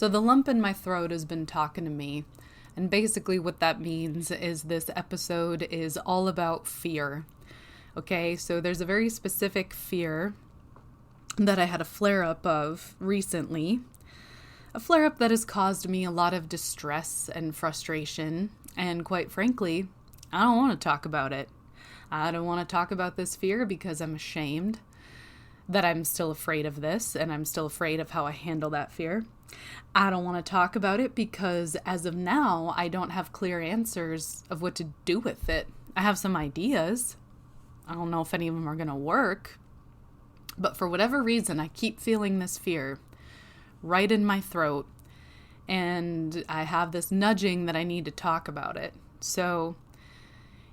So the lump in my throat has been talking to me. And basically what that means is this episode is all about fear. Okay, so there's a very specific fear that I had a flare-up of recently. A flare-up that has caused me a lot of distress and frustration. And quite frankly, I don't want to talk about it. I don't want to talk about this fear because I'm ashamed that I'm still afraid of this, and I'm still afraid of how I handle that fear. I don't want to talk about it because as of now, I don't have clear answers of what to do with it. I have some ideas. I don't know if any of them are going to work, but for whatever reason, I keep feeling this fear right in my throat, and I have this nudging that I need to talk about it. So,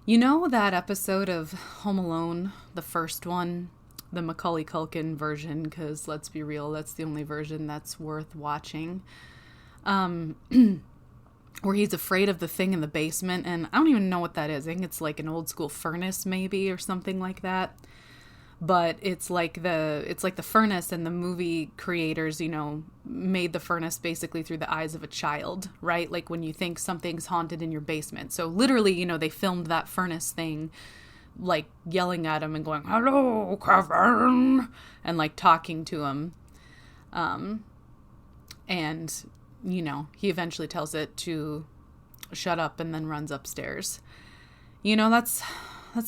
you know that episode of Home Alone, the first one, the Macaulay Culkin version, because let's be real, that's the only version that's worth watching, where he's afraid of the thing in the basement, and I don't even know what that is. I think it's like an old school furnace maybe, or something like that. But it's like the furnace, and the movie creators, made the furnace basically through the eyes of a child, right? Like when you think something's haunted in your basement. So literally, they filmed that furnace thing, like yelling at him and going, "Hello, Kevin," and like talking to him. And, he eventually tells it to shut up and then runs upstairs. That's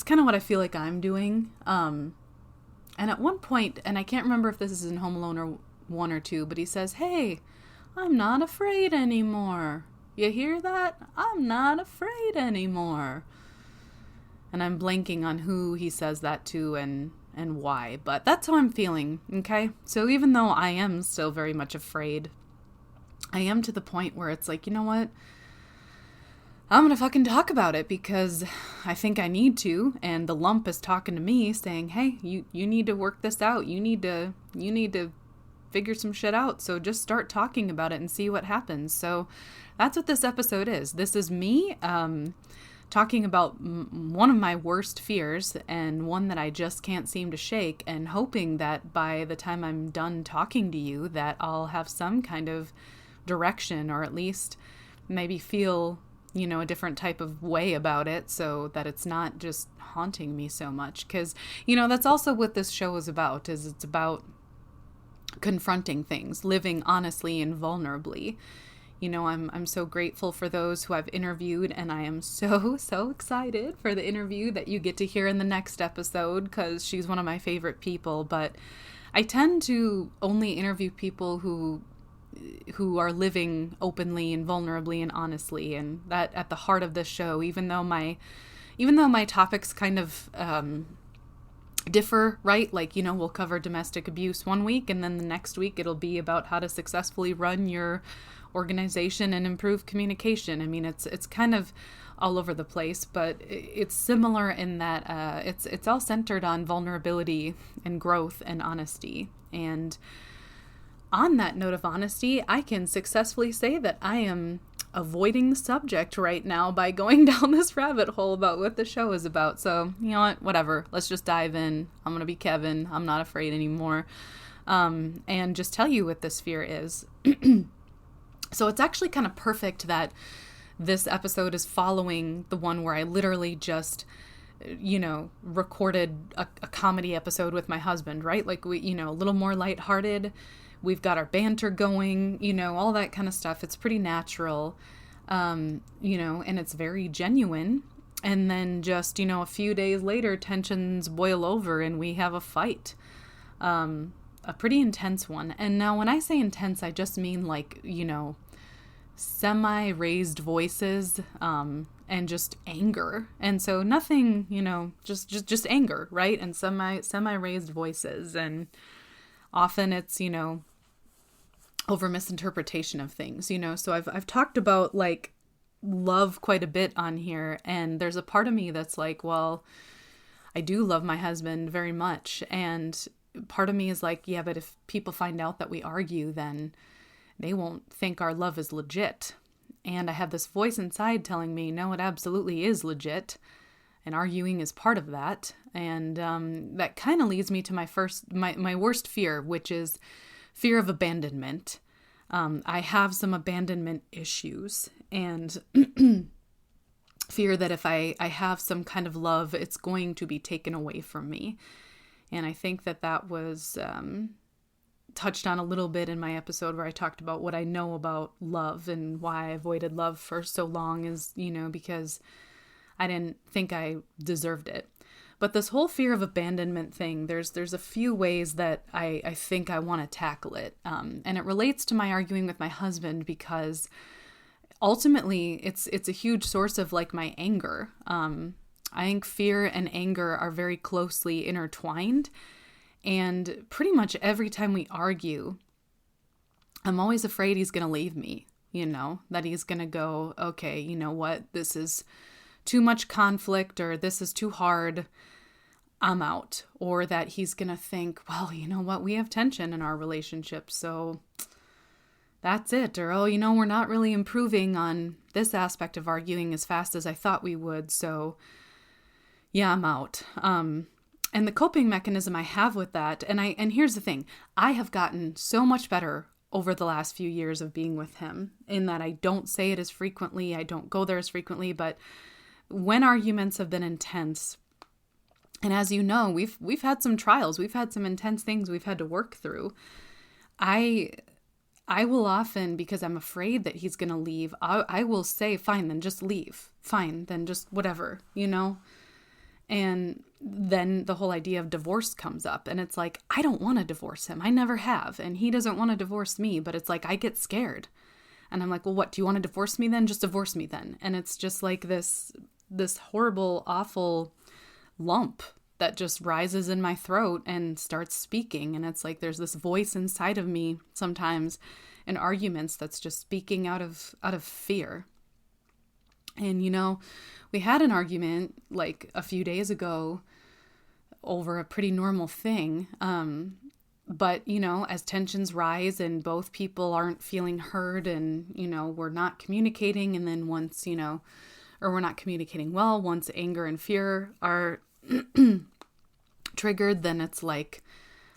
kind of what I feel like I'm doing. And at one point, and I can't remember if this is in Home Alone or 1 or 2, but he says, "Hey, I'm not afraid anymore. You hear that? I'm not afraid anymore." And I'm blanking on who he says that to and why, but that's how I'm feeling, okay? So even though I am still very much afraid, I am to the point where it's like, you know what? I'm gonna fucking talk about it because I think I need to, and the lump is talking to me saying, "Hey, you need to work this out. You need to figure some shit out. So just start talking about it and see what happens." So that's what this episode is. This is me talking about one of my worst fears, and one that I just can't seem to shake, and hoping that by the time I'm done talking to you that I'll have some kind of direction, or at least maybe feel a different type of way about it, so that it's not just haunting me so much. Because, that's also what this show is about, is it's about confronting things, living honestly and vulnerably. I'm so grateful for those who I've interviewed, and I am so excited for the interview that you get to hear in the next episode, because she's one of my favorite people. But I tend to only interview people who are living openly and vulnerably and honestly, and that at the heart of this show, even though my topics kind of differ, right? Like, we'll cover domestic abuse one week, and then the next week it'll be about how to successfully run your organization and improve communication. I mean, it's kind of all over the place, but it's similar in that it's all centered on vulnerability and growth and honesty. And on that note of honesty, I can successfully say that I am avoiding the subject right now by going down this rabbit hole about what the show is about. So, you know what? Whatever. Let's just dive in. I'm going to be Kevin. I'm not afraid anymore. And just tell you what this fear is. So it's actually kind of perfect that this episode is following the one where I literally just recorded a comedy episode with my husband, right? Like we, a little more lighthearted. We've got our banter going, all that kind of stuff. It's pretty natural, and it's very genuine. And then just, a few days later, tensions boil over and we have a fight, a pretty intense one. And now when I say intense, I just mean like, semi-raised voices, and just anger. And so nothing, just anger, right? And semi-raised voices. And often it's, over misinterpretation of things, so I've talked about like love quite a bit on here, and there's a part of me that's like, well, I do love my husband very much, and part of me is like, yeah, but if people find out that we argue, then they won't think our love is legit. And I have this voice inside telling me, no, it absolutely is legit, and arguing is part of that. And that kind of leads me to my worst fear, which is fear of abandonment. I have some abandonment issues and fear that if I have some kind of love, it's going to be taken away from me. And I think that was touched on a little bit in my episode where I talked about what I know about love and why I avoided love for so long is, because I didn't think I deserved it. But this whole fear of abandonment thing, there's a few ways that I think I want to tackle it. And it relates to my arguing with my husband because ultimately it's a huge source of like my anger. I think fear and anger are very closely intertwined. And pretty much every time we argue, I'm always afraid he's going to leave me, that he's going to go, okay, you know what, this is too much conflict or this is too hard, I'm out. Or that he's going to think, well, you know what, we have tension in our relationship, so that's it. Or, oh, we're not really improving on this aspect of arguing as fast as I thought we would, so yeah, I'm out. And the coping mechanism I have with that, and here's the thing, I have gotten so much better over the last few years of being with him in that I don't say it as frequently, I don't go there as frequently, but when arguments have been intense, and as you know, we've had some trials, we've had some intense things we've had to work through, I will often, because I'm afraid that he's going to leave, I will say, fine, then just leave. Fine, then just whatever, And then the whole idea of divorce comes up and it's like, I don't want to divorce him. I never have. And he doesn't want to divorce me, but it's like, I get scared. And I'm like, well, what, do you want to divorce me then? Just divorce me then. And it's just like this horrible, awful lump that just rises in my throat and starts speaking. And it's like, there's this voice inside of me sometimes in arguments that's just speaking out of fear. And, we had an argument like a few days ago over a pretty normal thing. But, as tensions rise and both people aren't feeling heard and, we're not communicating. And then once, or we're not communicating well, once anger and fear are triggered, then it's like,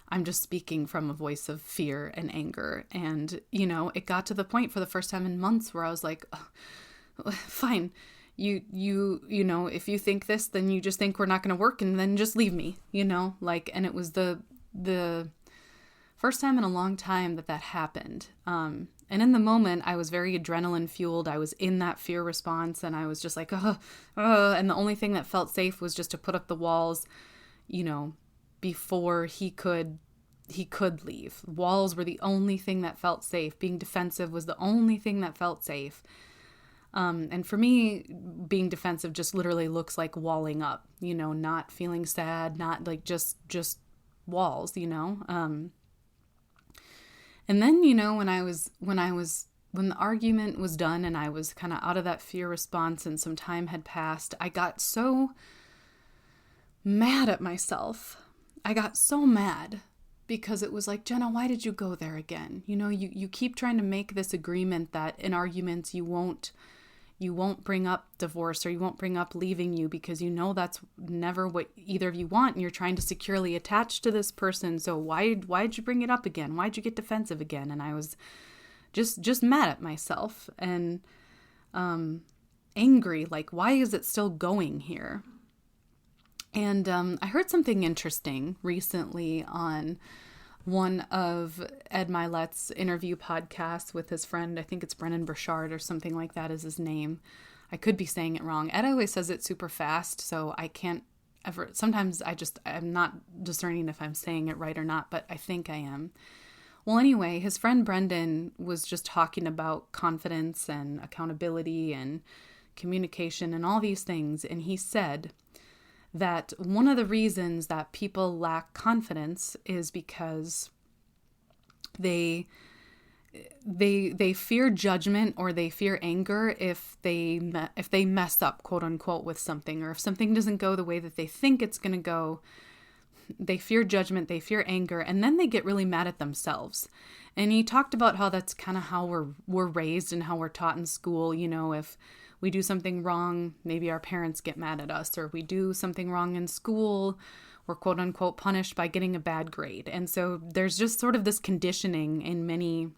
I'm just speaking from a voice of fear and anger. And, it got to the point for the first time in months where I was like, oh, fine. You if you think this, then you just think we're not going to work and then just leave me, and it was the first time in a long time that happened. And in the moment I was very adrenaline fueled. I was in that fear response and I was just like, and the only thing that felt safe was just to put up the walls, before he could leave. Walls were the only thing that felt safe. Being defensive was the only thing that felt safe. And for me, being defensive just literally looks like walling up, not feeling sad, not like just walls, And then, when the argument was done and I was kind of out of that fear response and some time had passed, I got so mad at myself. I got so mad because it was like, Jenna, why did you go there again? You keep trying to make this agreement that in arguments you won't bring up divorce or you won't bring up leaving you because that's never what either of you want and you're trying to securely attach to this person. So why'd you bring it up again? Why'd you get defensive again? And I was just mad at myself and angry, like, why is it still going here? And I heard something interesting recently on one of Ed Milet's interview podcasts with his friend. I think it's Brennan Burchard or something like that is his name. I could be saying it wrong. Ed always says it super fast, so I can't ever, sometimes I'm not discerning if I'm saying it right or not, but I think I am. Well, anyway, his friend Brendan was just talking about confidence and accountability and communication and all these things, and he said that one of the reasons that people lack confidence is because they fear judgment or they fear anger if they mess up, quote unquote, with something, or if something doesn't go the way that they think it's going to go. They fear judgment, they fear anger, and then they get really mad at themselves. And he talked about how that's kind of how we're raised and how we're taught in school. If we do something wrong, maybe our parents get mad at us, or we do something wrong in school, we're quote unquote punished by getting a bad grade. And so there's just sort of this conditioning in many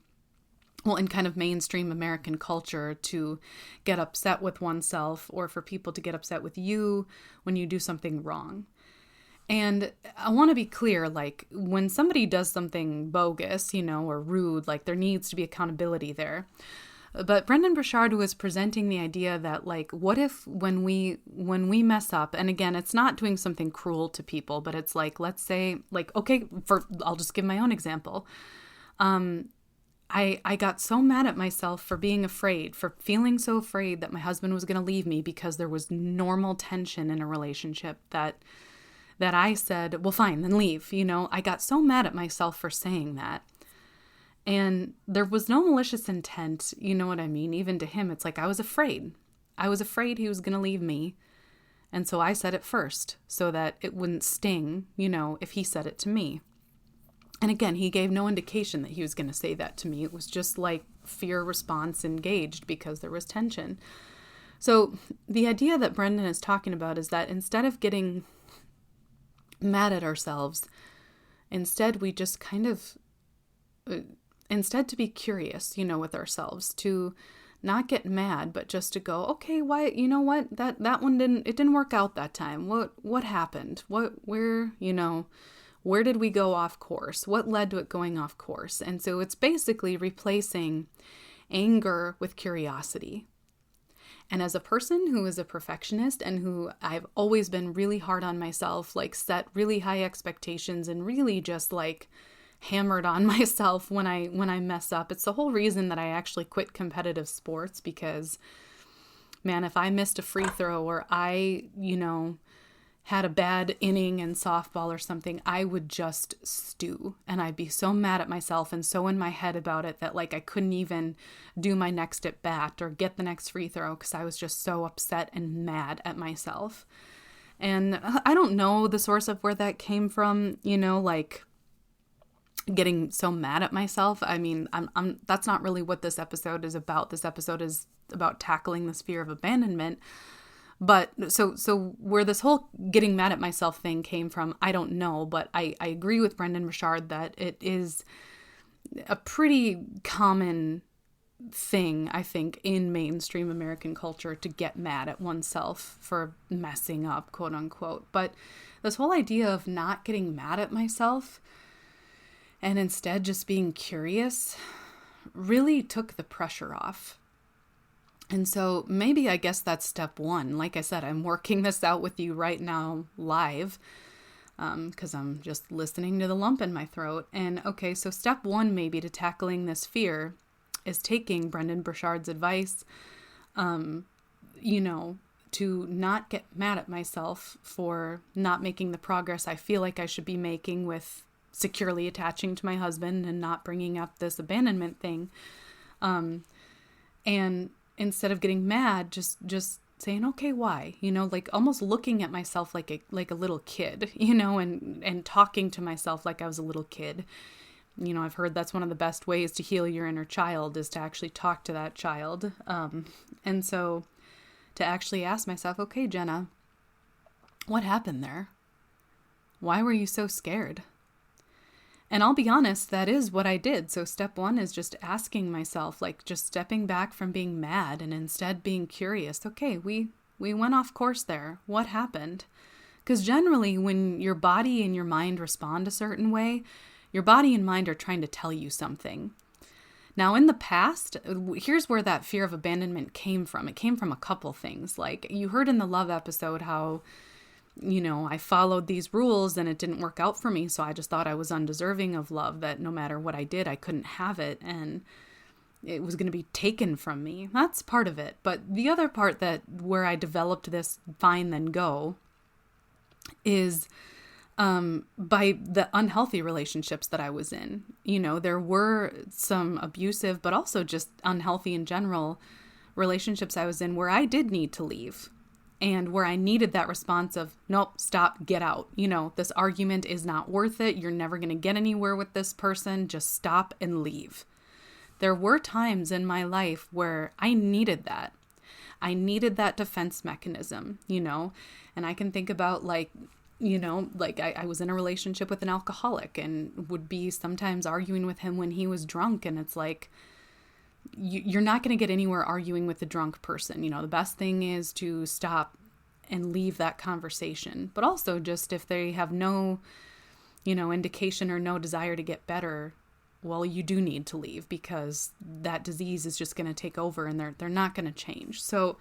well, in kind of mainstream American culture, to get upset with oneself or for people to get upset with you when you do something wrong. And I want to be clear, like, when somebody does something bogus, or rude, like, there needs to be accountability there. But Brendon Burchard was presenting the idea that, like, what if when we mess up, and again, it's not doing something cruel to people, but it's like, let's say, like, okay, I'll just give my own example. I got so mad at myself for being afraid, for feeling so afraid that my husband was going to leave me because there was normal tension in a relationship that I said, well, fine, then leave. I got so mad at myself for saying that. And there was no malicious intent, you know what I mean? Even to him, it's like I was afraid. I was afraid he was going to leave me. And so I said it first so that it wouldn't sting, if he said it to me. And again, he gave no indication that he was going to say that to me. It was just like fear response engaged because there was tension. So the idea that Brendon is talking about is that instead of getting mad at ourselves, instead we just kind of... instead to be curious, with ourselves, to not get mad, but just to go, okay, why, what, that one didn't work out that time. What happened? Where did we go off course? What led to it going off course? And so it's basically replacing anger with curiosity. And as a person who is a perfectionist and who I've always been really hard on myself, like set really high expectations and really just like hammered on myself when I mess up. It's the whole reason that I actually quit competitive sports, because man, if I missed a free throw or I, had a bad inning in softball or something, I would just stew and I'd be so mad at myself and so in my head about it that like I couldn't even do my next at bat or get the next free throw because I was just so upset and mad at myself. And I don't know the source of where that came from, like getting so mad at myself. I mean, I'm that's not really what this episode is about. This episode is about tackling this fear of abandonment. But so where this whole getting mad at myself thing came from, I don't know. But I agree with Brendon Burchard that it is a pretty common thing, I think, in mainstream American culture to get mad at oneself for messing up, quote unquote. But this whole idea of not getting mad at myself and instead just being curious really took the pressure off. And so maybe I guess that's step one. Like I said, I'm working this out with you right now live because I'm just listening to the lump in my throat. And okay, so step one maybe to tackling this fear is taking Brendon Burchard's advice, to not get mad at myself for not making the progress I feel like I should be making with securely attaching to my husband and not bringing up this abandonment thing. And instead of getting mad, just saying, okay, why? Like almost looking at myself like a little kid, and talking to myself like I was a little kid. I've heard that's one of the best ways to heal your inner child is to actually talk to that child. And so to actually ask myself, okay, Jenna, what happened there? Why were you so scared? And I'll be honest, that is what I did. So step one is just asking myself, like just stepping back from being mad and instead being curious. Okay, we went off course there. What happened? Because generally when your body and your mind respond a certain way, your body and mind are trying to tell you something. Now in the past, here's where that fear of abandonment came from. It came from a couple things. Like you heard in the love episode how I followed these rules and it didn't work out for me. So I just thought I was undeserving of love, that no matter what I did, I couldn't have it. And it was going to be taken from me. That's part of it. But the other part where I developed this find then go is by the unhealthy relationships that I was in. There were some abusive, but also just unhealthy in general relationships I was in where I did need to leave. And where I needed that response of, nope, stop, get out. This argument is not worth it. You're never going to get anywhere with this person. Just stop and leave. There were times in my life where I needed that. I needed that defense mechanism, and I can think about I was in a relationship with an alcoholic and would be sometimes arguing with him when he was drunk. And it's like, you're not going to get anywhere arguing with a drunk person. The best thing is to stop and leave that conversation. But also just if they have no, indication or no desire to get better, well, you do need to leave, because that disease is just going to take over and they're not going to change. So,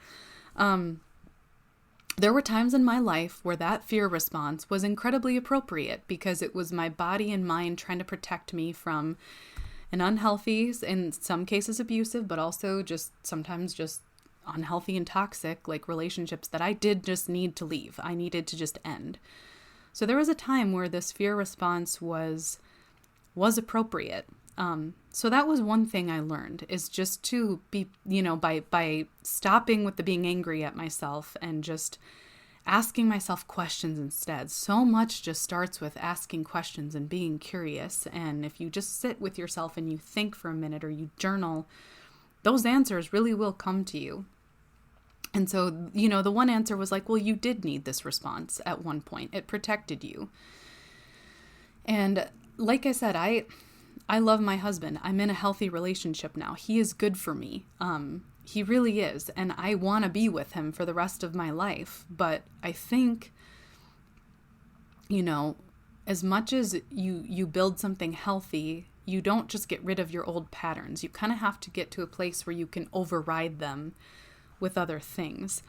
there were times in my life where that fear response was incredibly appropriate, because it was my body and mind trying to protect me from an unhealthy, in some cases abusive, but also just sometimes just unhealthy and toxic, like relationships that I did just need to leave. I needed to just end. So there was a time where this fear response was appropriate. So that was one thing I learned, is just to be, by stopping with the being angry at myself and just asking myself questions instead. So much just starts with asking questions and being curious. And if you just sit with yourself and you think for a minute, or you journal, those answers really will come to you. And so, the one answer was like, well, you did need this response at one point. It protected you. And like I said, I love my husband. I'm in a healthy relationship now. He is good for me. He really is. And I want to be with him for the rest of my life. But I think, as much as you build something healthy, you don't just get rid of your old patterns. You kind of have to get to a place where you can override them with other things.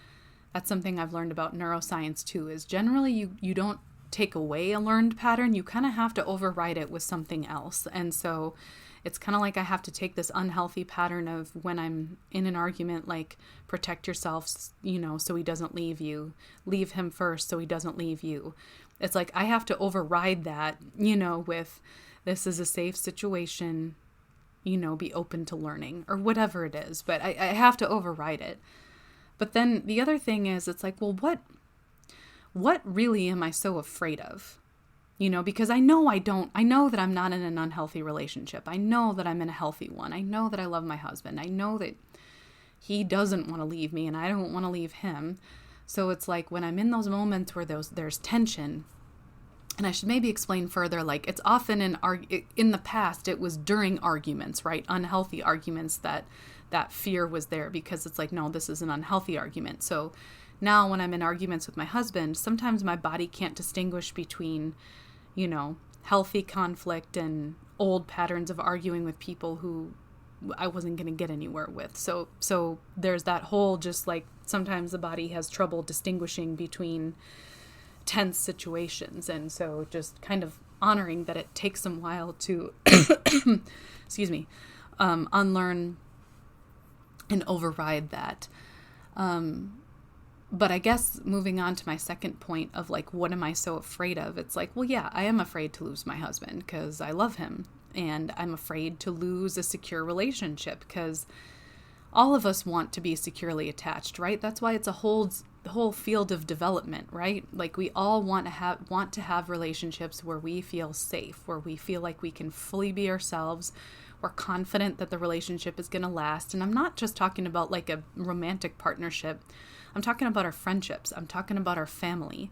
That's something I've learned about neuroscience too, is generally you don't take away a learned pattern, you kind of have to override it with something else. And so it's kind of like I have to take this unhealthy pattern of, when I'm in an argument, like, protect yourself, so he doesn't leave you, leave him first so he doesn't leave you. It's like I have to override that, with, this is a safe situation, be open to learning, or whatever it is. But I have to override it. But then the other thing is, it's like, well, what really am I so afraid of? Because I know that I'm not in an unhealthy relationship. I know that I'm in a healthy one. I know that I love my husband. I know that he doesn't want to leave me and I don't want to leave him. So it's like, when I'm in those moments where there's tension, and I should maybe explain further, like, it's often in the past, it was during arguments, right? Unhealthy arguments that fear was there, because it's like, no, this is an unhealthy argument. So now when I'm in arguments with my husband, sometimes my body can't distinguish between, healthy conflict and old patterns of arguing with people who I wasn't going to get anywhere with. So there's that whole, just like, sometimes the body has trouble distinguishing between tense situations. And so just kind of honoring that it takes some while to, excuse me, unlearn and override that. But I guess moving on to my second point of, like, what am I so afraid of? It's like, well, yeah, I am afraid to lose my husband because I love him. And I'm afraid to lose a secure relationship, because all of us want to be securely attached, right? That's why it's the whole field of development, right? Like, we all want to have relationships where we feel safe, where we feel like we can fully be ourselves. We're confident that the relationship is going to last. And I'm not just talking about like a romantic partnership. I'm talking about our friendships. I'm talking about our family.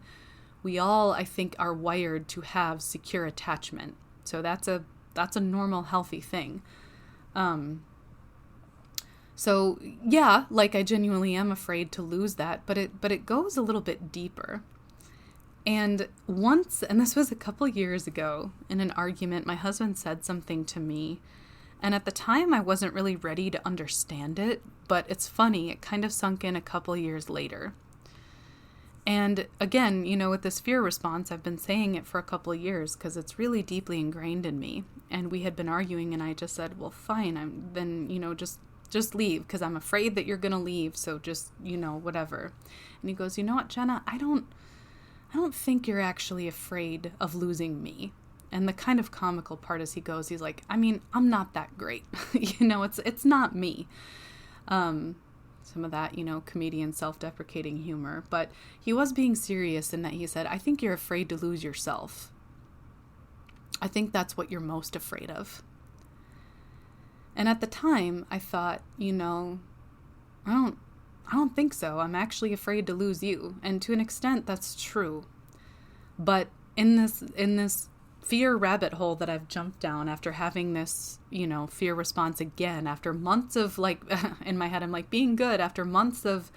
We all, I think, are wired to have secure attachment. So that's a normal, healthy thing. So yeah, like, I genuinely am afraid to lose that, but it goes a little bit deeper. And once, and this was a couple years ago, in an argument, my husband said something to me, and at the time I wasn't really ready to understand it, but it's funny, it kind of sunk in a couple years later. And again, with this fear response, I've been saying it for a couple of years because it's really deeply ingrained in me. And we had been arguing, and I just said, well, fine, just leave, because I'm afraid that you're going to leave. So just, whatever. And he goes, you know what, Jenna, I don't think you're actually afraid of losing me. And the kind of comical part is he's like, I mean, I'm not that great. It's not me. Some of that, comedian self-deprecating humor. But he was being serious in that he said, I think you're afraid to lose yourself. I think that's what you're most afraid of. And at the time, I thought, I don't think so. I'm actually afraid to lose you. And to an extent, that's true. But in this fear rabbit hole that I've jumped down after having this, fear response again, after months of like, in my head, I'm like being good after months of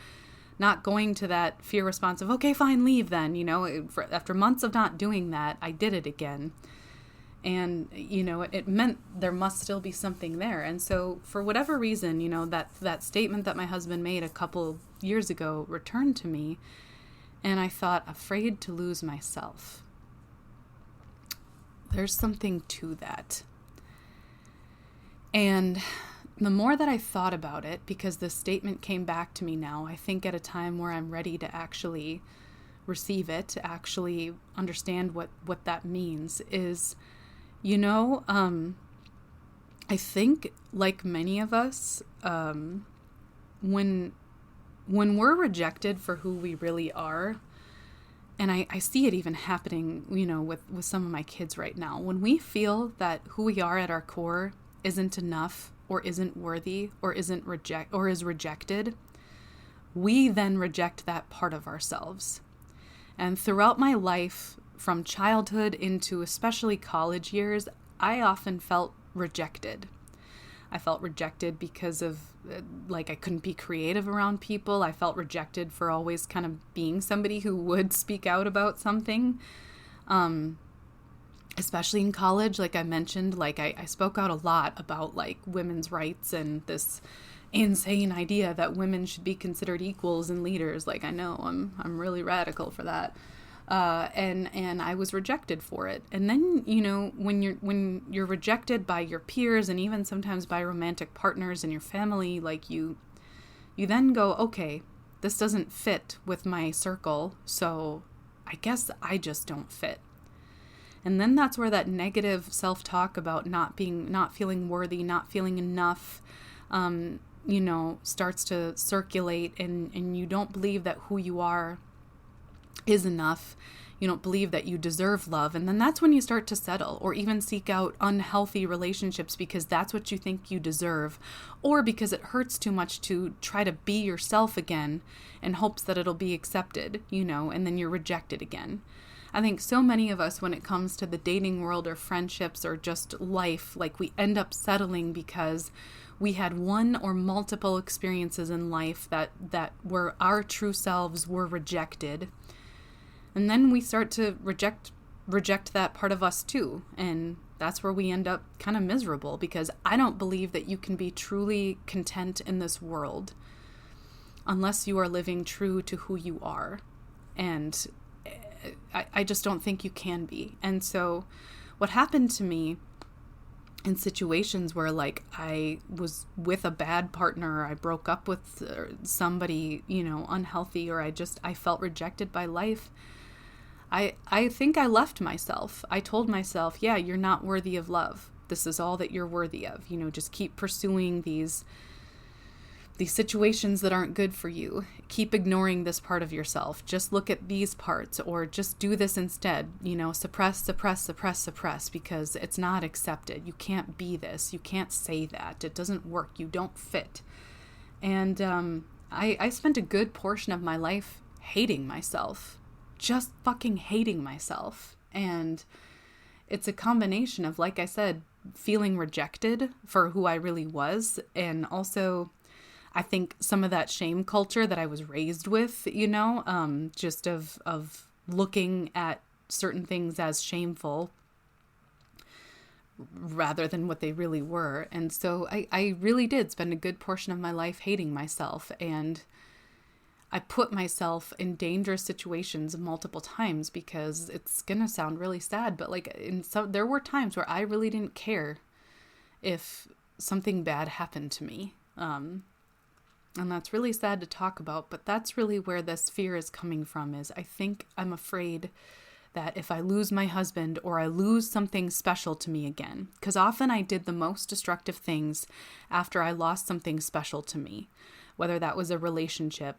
not going to that fear response of, okay, fine, leave then, after months of not doing that, I did it again. And, it meant there must still be something there. And so for whatever reason, that statement that my husband made a couple years ago returned to me. And I thought, afraid to lose myself. There's something to that. And the more that I thought about it, because this statement came back to me now, I think at a time where I'm ready to actually receive it, to actually understand what that means, is, I think like many of us, when we're rejected for who we really are, and I see it even happening, with some of my kids right now, when we feel that who we are at our core isn't enough or isn't worthy or is rejected, we then reject that part of ourselves. And throughout my life, from childhood into especially college years, I often felt rejected. I felt rejected because of, I couldn't be creative around people. I felt rejected for always kind of being somebody who would speak out about something. Especially in college, like I mentioned, I spoke out a lot about women's rights and this insane idea that women should be considered equals and leaders. I know I'm really radical for that. And I was rejected for it. And then, when you're rejected by your peers and even sometimes by romantic partners and your family, you then go, okay, this doesn't fit with my circle, so I guess I just don't fit. And then that's where that negative self-talk about not feeling worthy, not feeling enough, starts to circulate, and you don't believe that who you are is enough. You don't believe that you deserve love. And then that's when you start to settle or even seek out unhealthy relationships because that's what you think you deserve, or because it hurts too much to try to be yourself again in hopes that it'll be accepted, and then you're rejected again. I think so many of us, when it comes to the dating world or friendships or just life, we end up settling because we had one or multiple experiences in life that where our true selves were rejected. And then we start to reject that part of us too. And that's where we end up kind of miserable, because I don't believe that you can be truly content in this world unless you are living true to who you are. And I just don't think you can be. And so what happened to me in situations where I was with a bad partner, or I broke up with somebody, unhealthy, or I felt rejected by life, I think I left myself. I told myself, yeah, you're not worthy of love. This is all that you're worthy of. Just keep pursuing these situations that aren't good for you. Keep ignoring this part of yourself. Just look at these parts, or just do this instead. Suppress, because it's not accepted. You can't be this. You can't say that. It doesn't work. You don't fit. And I spent a good portion of my life hating myself. Just fucking hating myself. And it's a combination of, like I said, feeling rejected for who I really was, and also I think some of that shame culture that I was raised with, just of looking at certain things as shameful rather than what they really were. And so I really did spend a good portion of my life hating myself, and I put myself in dangerous situations multiple times, because it's going to sound really sad, but there were times where I really didn't care if something bad happened to me. And that's really sad to talk about, but that's really where this fear is coming from, is I think I'm afraid that if I lose my husband, or I lose something special to me again, because often I did the most destructive things after I lost something special to me, whether that was a relationship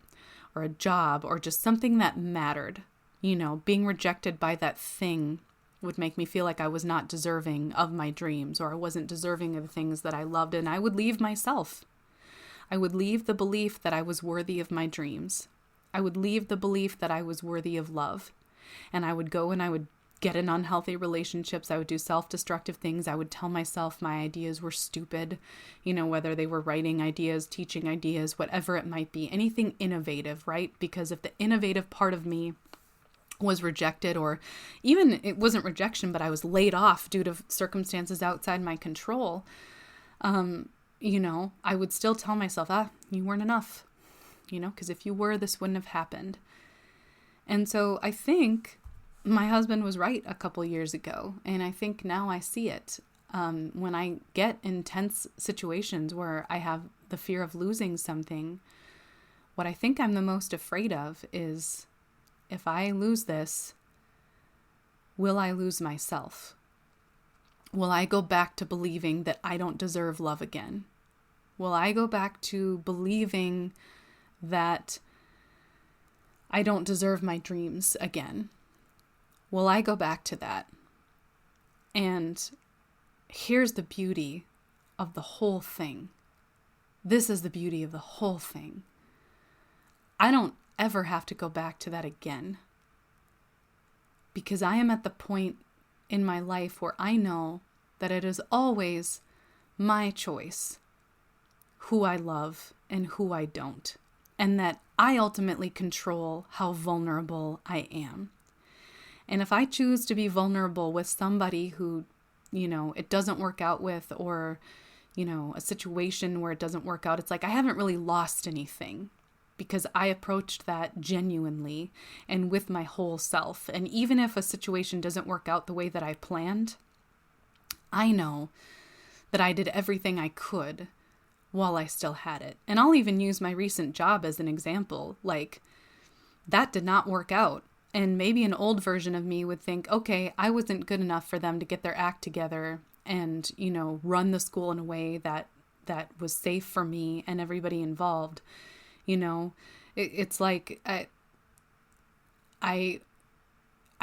or a job or just something that mattered. Being rejected by that thing would make me feel like I was not deserving of my dreams, or I wasn't deserving of the things that I loved, and I would leave myself. I would leave the belief that I was worthy of my dreams. I would leave the belief that I was worthy of love. And I would go and I would get in unhealthy relationships. I would do self-destructive things. I would tell myself my ideas were stupid, whether they were writing ideas, teaching ideas, whatever it might be, anything innovative, right? Because if the innovative part of me was rejected, or even it wasn't rejection, but I was laid off due to circumstances outside my control, I would still tell myself, you weren't enough, because if you were, this wouldn't have happened. And so I think my husband was right a couple years ago. And I think now I see it. When I get intense situations where I have the fear of losing something, what I think I'm the most afraid of is, if I lose this, will I lose myself? Will I go back to believing that I don't deserve love again? Will I go back to believing that I don't deserve my dreams again? Will I go back to that? And here's the beauty of the whole thing. This is the beauty of the whole thing. I don't ever have to go back to that again, because I am at the point in my life where I know that it is always my choice who I love and who I don't, and that I ultimately control how vulnerable I am. And if I choose to be vulnerable with somebody who, it doesn't work out with, or, a situation where it doesn't work out, it's like I haven't really lost anything, because I approached that genuinely and with my whole self. And even if a situation doesn't work out the way that I planned, I know that I did everything I could while I still had it. And I'll even use my recent job as an example. Like, that did not work out. And maybe an old version of me would think, okay, I wasn't good enough for them to get their act together and, run the school in a way that was safe for me and everybody involved. It's like I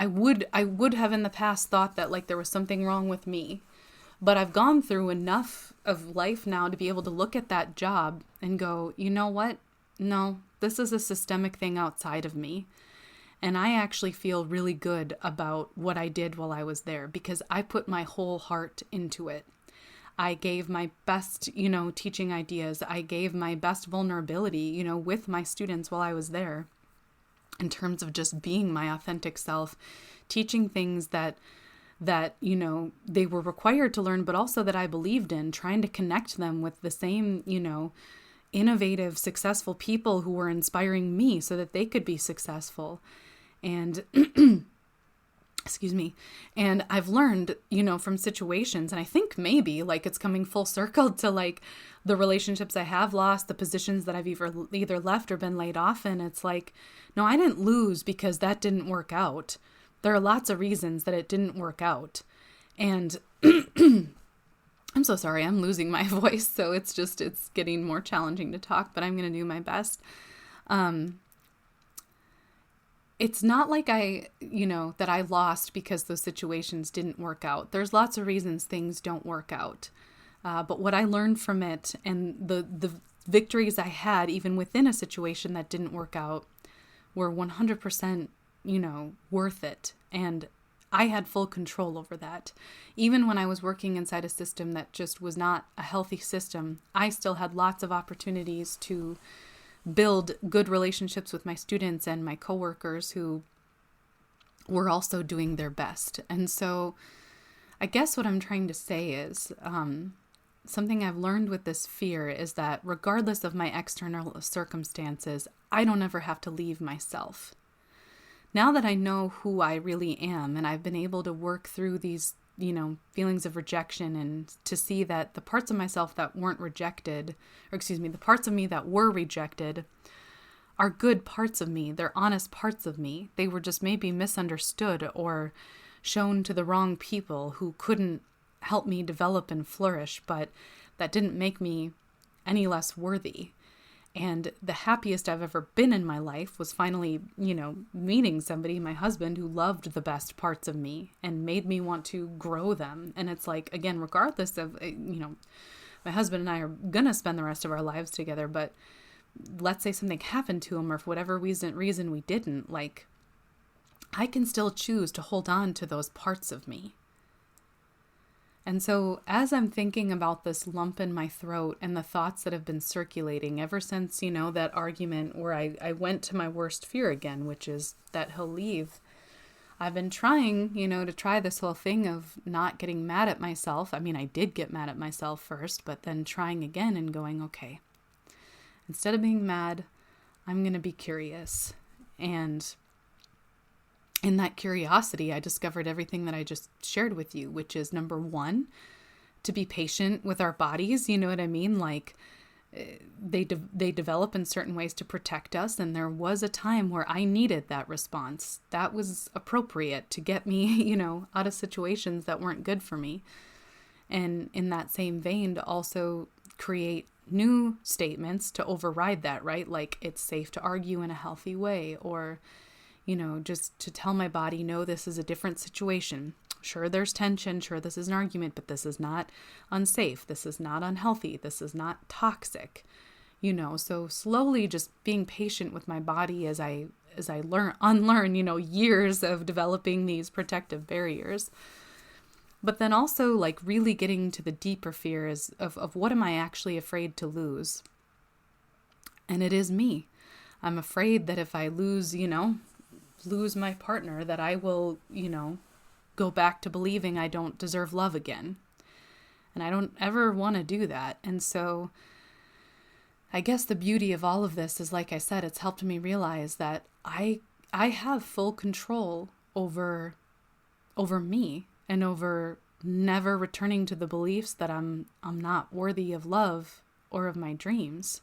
would have in the past thought that like there was something wrong with me, but I've gone through enough of life now to be able to look at that job and go, you know what? No, this is a systemic thing outside of me. And I actually feel really good about what I did while I was there, because I put my whole heart into it. I gave my best, teaching ideas. I gave my best vulnerability, with my students while I was there, in terms of just being my authentic self, teaching things that they were required to learn, but also that I believed in, trying to connect them with the same, innovative, successful people who were inspiring me so that they could be successful. And excuse me. And I've learned, from situations, and I think maybe like it's coming full circle to like the relationships I have lost, the positions that I've either left or been laid off in. It's like, no, I didn't lose because that didn't work out. There are lots of reasons that it didn't work out. And I'm so sorry, I'm losing my voice. So it's getting more challenging to talk, but I'm going to do my best. It's not like that I lost because those situations didn't work out. There's lots of reasons things don't work out. But what I learned from it, and the victories I had, even within a situation that didn't work out, were 100%, worth it. And I had full control over that. Even when I was working inside a system that just was not a healthy system, I still had lots of opportunities to build good relationships with my students and my coworkers who were also doing their best. And so I guess what I'm trying to say is something I've learned with this fear is that regardless of my external circumstances, I don't ever have to leave myself. Now that I know who I really am, and I've been able to work through these, feelings of rejection, and to see that the parts of myself that weren't rejected, the parts of me that were rejected are good parts of me. They're honest parts of me. They were just maybe misunderstood or shown to the wrong people who couldn't help me develop and flourish, but that didn't make me any less worthy. And the happiest I've ever been in my life was finally, meeting somebody, my husband, who loved the best parts of me and made me want to grow them. And it's like, again, regardless of, my husband and I are going to spend the rest of our lives together, but let's say something happened to him, or for whatever reason we didn't, like, I can still choose to hold on to those parts of me. And so as I'm thinking about this lump in my throat and the thoughts that have been circulating ever since, that argument where I went to my worst fear again, which is that he'll leave. I've been trying, to try this whole thing of not getting mad at myself. I mean, I did get mad at myself first, but then trying again and going, okay, instead of being mad, I'm going to be curious. And in that curiosity, I discovered everything that I just shared with you, which is number one, to be patient with our bodies. You know what I mean? Like they develop in certain ways to protect us. And there was a time where I needed that response. That was appropriate to get me, out of situations that weren't good for me. And in that same vein, to also create new statements to override that, right? Like it's safe to argue in a healthy way, or just to tell my body, no, this is a different situation. Sure, there's tension. Sure, this is an argument, but this is not unsafe. This is not unhealthy. This is not toxic. So slowly just being patient with my body as I unlearn, years of developing these protective barriers. But then also like really getting to the deeper fears of what am I actually afraid to lose? And it is me. I'm afraid that if I lose my partner, that I will, go back to believing I don't deserve love again. And I don't ever want to do that. And so I guess the beauty of all of this is, like I said, it's helped me realize that I have full control over me and over never returning to the beliefs that I'm not worthy of love or of my dreams.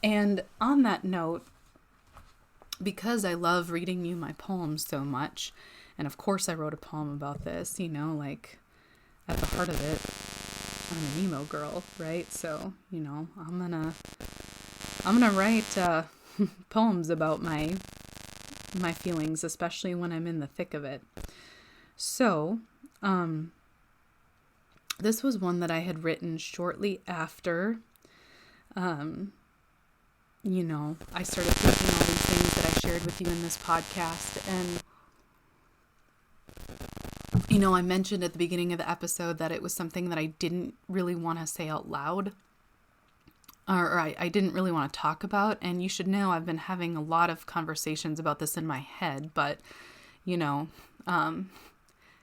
And on that note, because I love reading you my poems so much, and of course I wrote a poem about this, like at the heart of it, I'm an emo girl, right? So, I'm gonna write poems about my feelings, especially when I'm in the thick of it. So, this was one that I had written shortly after I started thinking all these things that I shared with you in this podcast. And, I mentioned at the beginning of the episode that it was something that I didn't really want to say out loud, or I didn't really want to talk about. And you should know I've been having a lot of conversations about this in my head, but,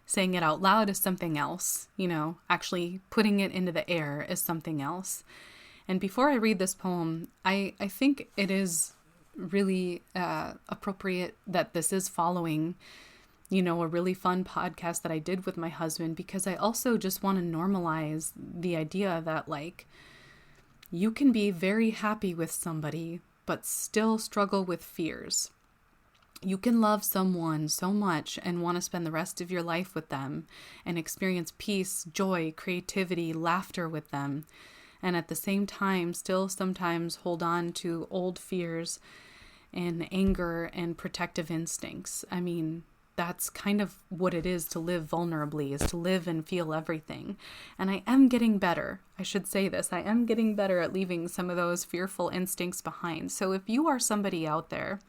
saying it out loud is something else, actually putting it into the air is something else. And before I read this poem, I think it is really appropriate that this is following, a really fun podcast that I did with my husband, because I also just want to normalize the idea that, like, you can be very happy with somebody, but still struggle with fears. You can love someone so much and want to spend the rest of your life with them and experience peace, joy, creativity, laughter with them. And at the same time, still sometimes hold on to old fears and anger and protective instincts. I mean, that's kind of what it is to live vulnerably, is to live and feel everything. And I am getting better. I should say this. I am getting better at leaving some of those fearful instincts behind. So if you are somebody out there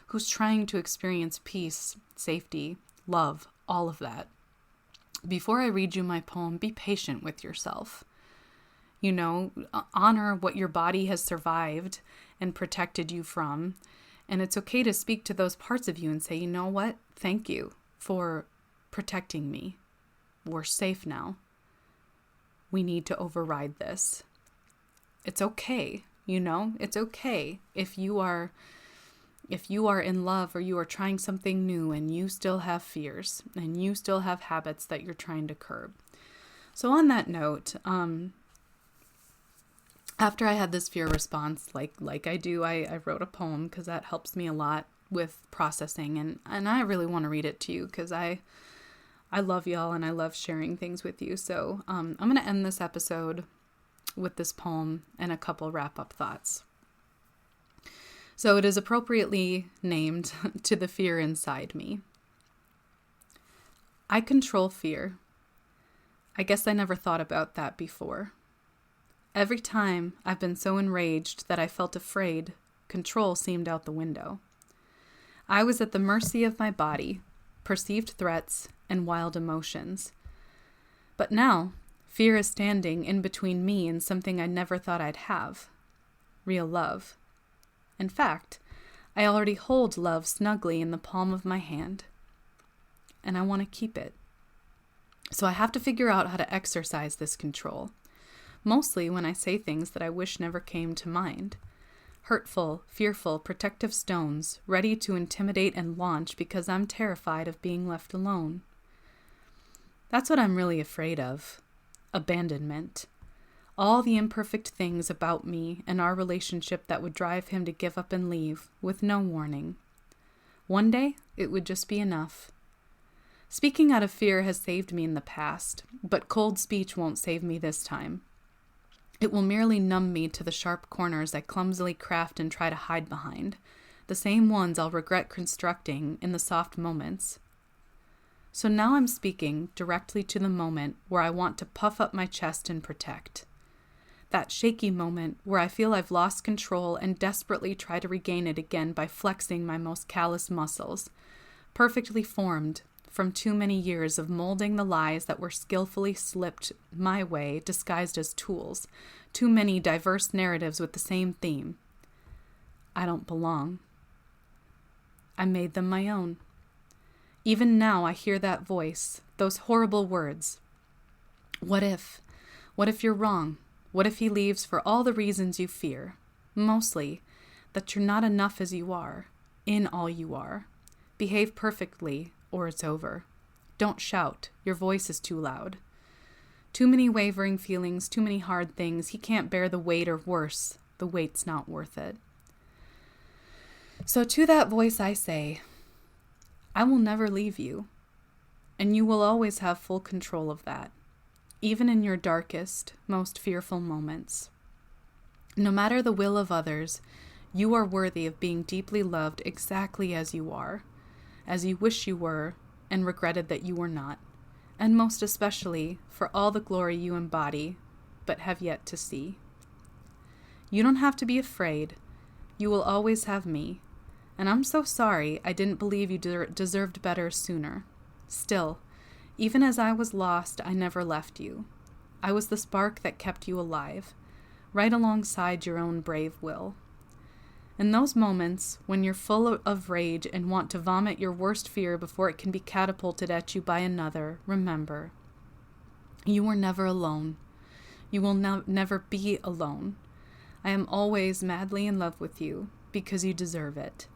who's trying to experience peace, safety, love, all of that, before I read you my poem, be patient with yourself. Honor what your body has survived and protected you from. And it's okay to speak to those parts of you and say, you know what? Thank you for protecting me. We're safe now. We need to override this. It's okay. It's okay if you are in love or you are trying something new and you still have fears and you still have habits that you're trying to curb. So on that note, after I had this fear response, like I do, I wrote a poem because that helps me a lot with processing, and I really want to read it to you because I love y'all and I love sharing things with you. So I'm going to end this episode with this poem and a couple wrap-up thoughts. So it is appropriately named To the Fear Inside Me. I control fear. I guess I never thought about that before. Every time I've been so enraged that I felt afraid, control seemed out the window. I was at the mercy of my body, perceived threats, and wild emotions. But now, fear is standing in between me and something I never thought I'd have. Real love. In fact, I already hold love snugly in the palm of my hand. And I want to keep it. So I have to figure out how to exercise this control. Mostly when I say things that I wish never came to mind. Hurtful, fearful, protective stones, ready to intimidate and launch because I'm terrified of being left alone. That's what I'm really afraid of. Abandonment. All the imperfect things about me and our relationship that would drive him to give up and leave, with no warning. One day, it would just be enough. Speaking out of fear has saved me in the past, but cold speech won't save me this time. It will merely numb me to the sharp corners I clumsily craft and try to hide behind, the same ones I'll regret constructing in the soft moments. So now I'm speaking directly to the moment where I want to puff up my chest and protect. That shaky moment where I feel I've lost control and desperately try to regain it again by flexing my most callous muscles, perfectly formed from too many years of molding the lies that were skillfully slipped my way disguised as tools, too many diverse narratives with the same theme. I don't belong. I made them my own. Even now I hear that voice, those horrible words. What if? What if you're wrong? What if he leaves for all the reasons you fear? Mostly, that you're not enough as you are, in all you are. Behave perfectly, or it's over. Don't shout. Your voice is too loud. Too many wavering feelings, too many hard things. He can't bear the weight, or worse, the weight's not worth it. So to that voice I say, I will never leave you, and you will always have full control of that, even in your darkest, most fearful moments. No matter the will of others, you are worthy of being deeply loved exactly as you are, as you wish you were and regretted that you were not, and most especially for all the glory you embody but have yet to see. You don't have to be afraid. You will always have me, and I'm so sorry I didn't believe you deserved better sooner. Still, even as I was lost, I never left you. I was the spark that kept you alive, right alongside your own brave will. In those moments, when you're full of rage and want to vomit your worst fear before it can be catapulted at you by another, remember, you were never alone. You will never be alone. I am always madly in love with you because you deserve it.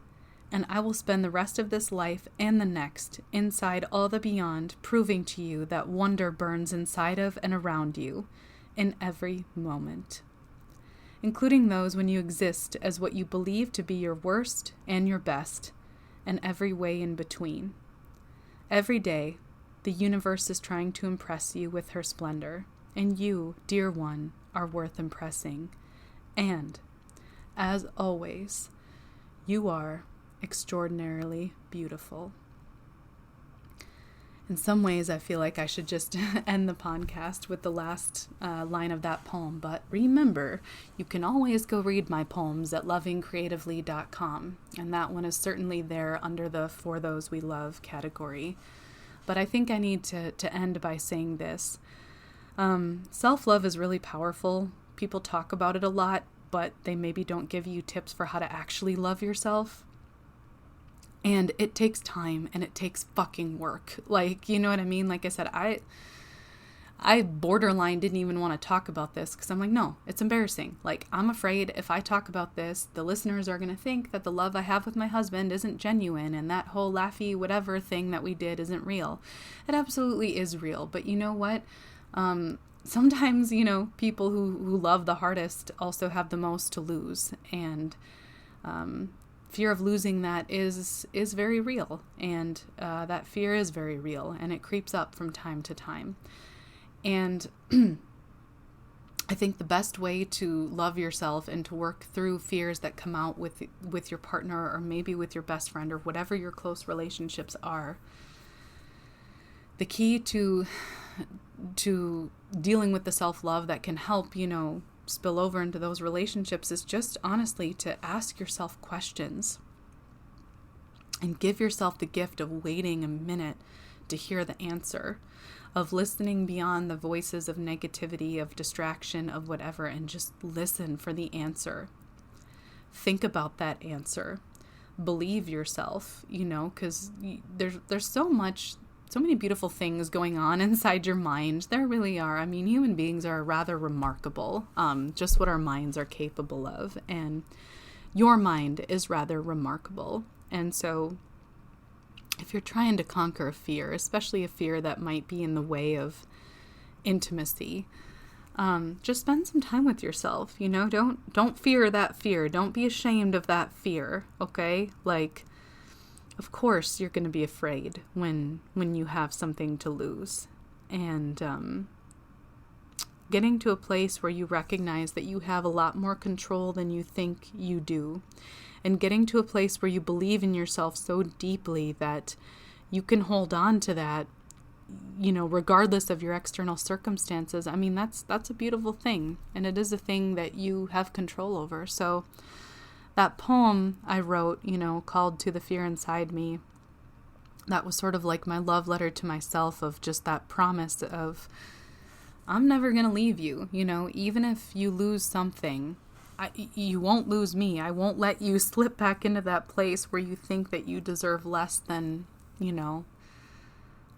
And I will spend the rest of this life and the next, inside all the beyond, proving to you that wonder burns inside of and around you, in every moment. Including those when you exist as what you believe to be your worst and your best, and every way in between. Every day, the universe is trying to impress you with her splendor, and you, dear one, are worth impressing. And, as always, you are extraordinarily beautiful. In some ways, I feel like I should just end the podcast with the last line of that poem. But remember, you can always go read my poems at lovingcreatively.com. And that one is certainly there under the For Those We Love category. But I think I need to end by saying this. Self-love is really powerful. People talk about it a lot, but they maybe don't give you tips for how to actually love yourself. And it takes time and it takes fucking work. Like, you know what I mean? Like I said, I borderline didn't even want to talk about this because I'm like, no, it's embarrassing. Like, I'm afraid if I talk about this, the listeners are going to think that the love I have with my husband isn't genuine and that whole laughy whatever thing that we did isn't real. It absolutely is real. But you know what? Sometimes, you know, people who love the hardest also have the most to lose. And, fear of losing that is very real, and that fear is very real, and it creeps up from time to time. And I think the best way to love yourself and to work through fears that come out with your partner or maybe with your best friend or whatever your close relationships are, the key to dealing with the self-love that can help, you know, spill over into those relationships is just honestly to ask yourself questions. And give yourself the gift of waiting a minute to hear the answer, of listening beyond the voices of negativity, of distraction, of whatever, and just listen for the answer. Think about that answer. Believe yourself, because there's so many beautiful things going on inside your mind. There really are. I mean, human beings are rather remarkable, just what our minds are capable of. And your mind is rather remarkable. And so if you're trying to conquer a fear, especially a fear that might be in the way of intimacy, just spend some time with yourself. Don't fear that fear. Don't be ashamed of that fear. Okay. Like, of course you're going to be afraid when you have something to lose, and, getting to a place where you recognize that you have a lot more control than you think you do, and getting to a place where you believe in yourself so deeply that you can hold on to that, regardless of your external circumstances. I mean, that's a beautiful thing, and it is a thing that you have control over. So that poem I wrote, called To the Fear Inside Me, that was sort of like my love letter to myself, of just that promise of, I'm never going to leave you. Even if you lose something, you won't lose me. I won't let you slip back into that place where you think that you deserve less than,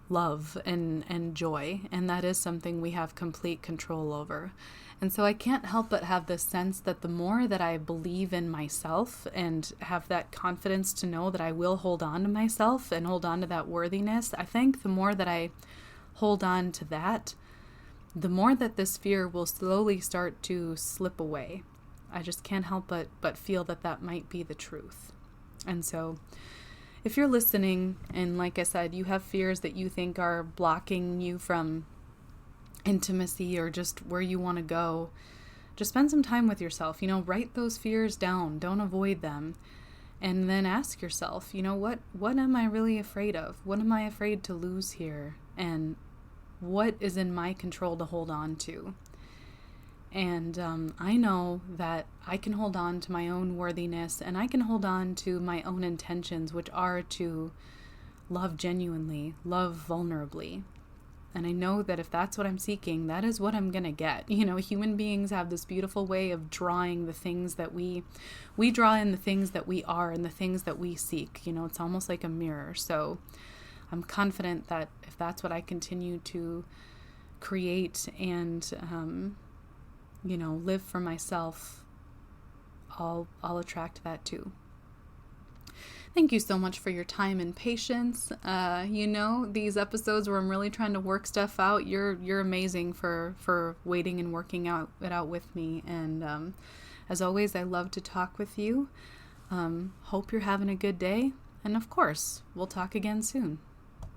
love and joy. And that is something we have complete control over. And so I can't help but have this sense that the more that I believe in myself and have that confidence to know that I will hold on to myself and hold on to that worthiness, I think the more that I hold on to that, the more that this fear will slowly start to slip away. I just can't help but feel that might be the truth. And so if you're listening, and like I said, you have fears that you think are blocking you from intimacy or just where you want to go, just spend some time with yourself. Write those fears down. Don't avoid them. And then ask yourself, what am I really afraid of? What am I afraid to lose here? And what is in my control to hold on to? And I know that I can hold on to my own worthiness, and I can hold on to my own intentions, which are to love genuinely, love vulnerably. And I know that if that's what I'm seeking, that is what I'm going to get. Human beings have this beautiful way of drawing the things that we draw in the things that we are and the things that we seek. It's almost like a mirror. So I'm confident that if that's what I continue to create and, live for myself, I'll attract that too. Thank you so much for your time and patience. These episodes where I'm really trying to work stuff out, you're amazing for waiting and working it out with me. And as always, I love to talk with you. Hope you're having a good day. And of course, we'll talk again soon.